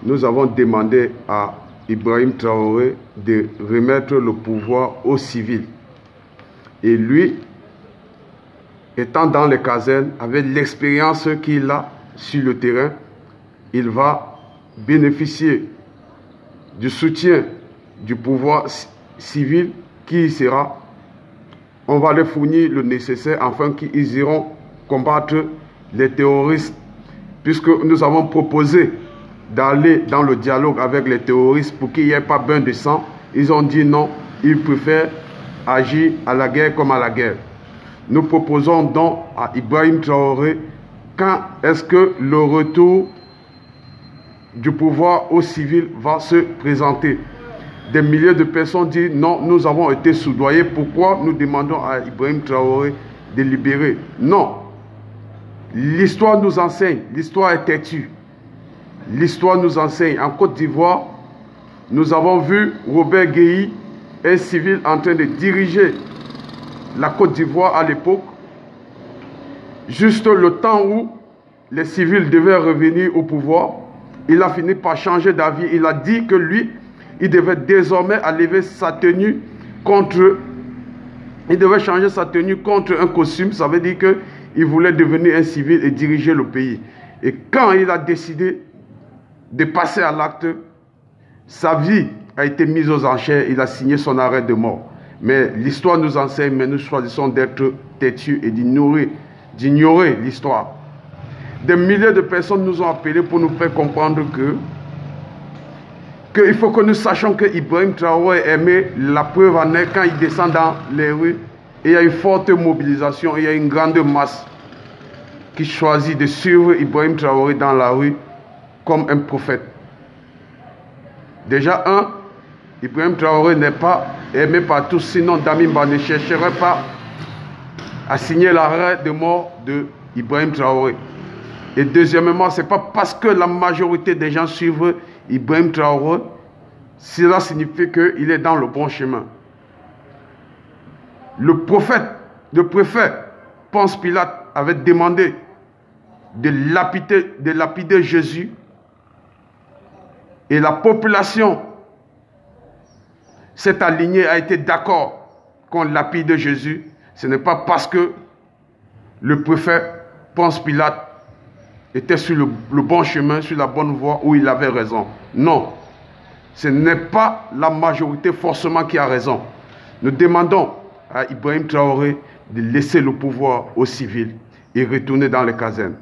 nous avons demandé à Ibrahim Traoré de remettre le pouvoir aux civils. Et lui, étant dans les casernes, avec l'expérience qu'il a sur le terrain, il va bénéficier du soutien du pouvoir civil qui y sera. On va leur fournir le nécessaire afin qu'ils iront combattre les terroristes, puisque nous avons proposé d'aller dans le dialogue avec les terroristes pour qu'il n'y ait pas bain de sang. Ils ont dit non, ils préfèrent agir à la guerre comme à la guerre. Nous proposons donc à Ibrahim Traoré, quand est-ce que le retour du pouvoir aux civils va se présenter? Des milliers de personnes disent non, nous avons été soudoyés. Pourquoi nous demandons à Ibrahim Traoré de libérer? Non. L'histoire nous enseigne, l'histoire est têtue. L'histoire nous enseigne. En Côte d'Ivoire, nous avons vu Robert Guéhi, un civil en train de diriger la Côte d'Ivoire à l'époque, juste le temps où les civils devaient revenir au pouvoir. Il a fini par changer d'avis. Il a dit que lui, il devait désormais enlever sa tenue contre... Il devait changer sa tenue contre un costume. Ça veut dire qu'il voulait devenir un civil et diriger le pays. Et quand il a décidé de passer à l'acte, sa vie a été mise aux enchères. Il a signé son arrêt de mort. Mais l'histoire nous enseigne, mais nous choisissons d'être têtus et d'ignorer l'histoire. Des milliers de personnes nous ont appelés pour nous faire comprendre qu'il faut que nous sachions que Ibrahim Traoré aimait la preuve en est quand il descend dans les rues. Et il y a une forte mobilisation, il y a une grande masse qui choisit de suivre Ibrahim Traoré dans la rue comme un prophète. Déjà, Ibrahim Traoré n'est pas aimé par tous, sinon Damimba ne chercherait pas à signer l'arrêt de mort de Ibrahim Traoré. Et deuxièmement, ce n'est pas parce que la majorité des gens suivent Ibrahim Traoré, cela signifie qu'il est dans le bon chemin. Le préfet Ponce Pilate avait demandé de lapider Jésus, et la population s'est alignée, a été d'accord qu'on lapide Jésus. Ce n'est pas parce que le préfet Ponce Pilate était sur le bon chemin, sur la bonne voie où il avait raison. Non, ce n'est pas la majorité forcément qui a raison. Nous demandons à Ibrahim Traoré de laisser le pouvoir aux civils et retourner dans les casernes.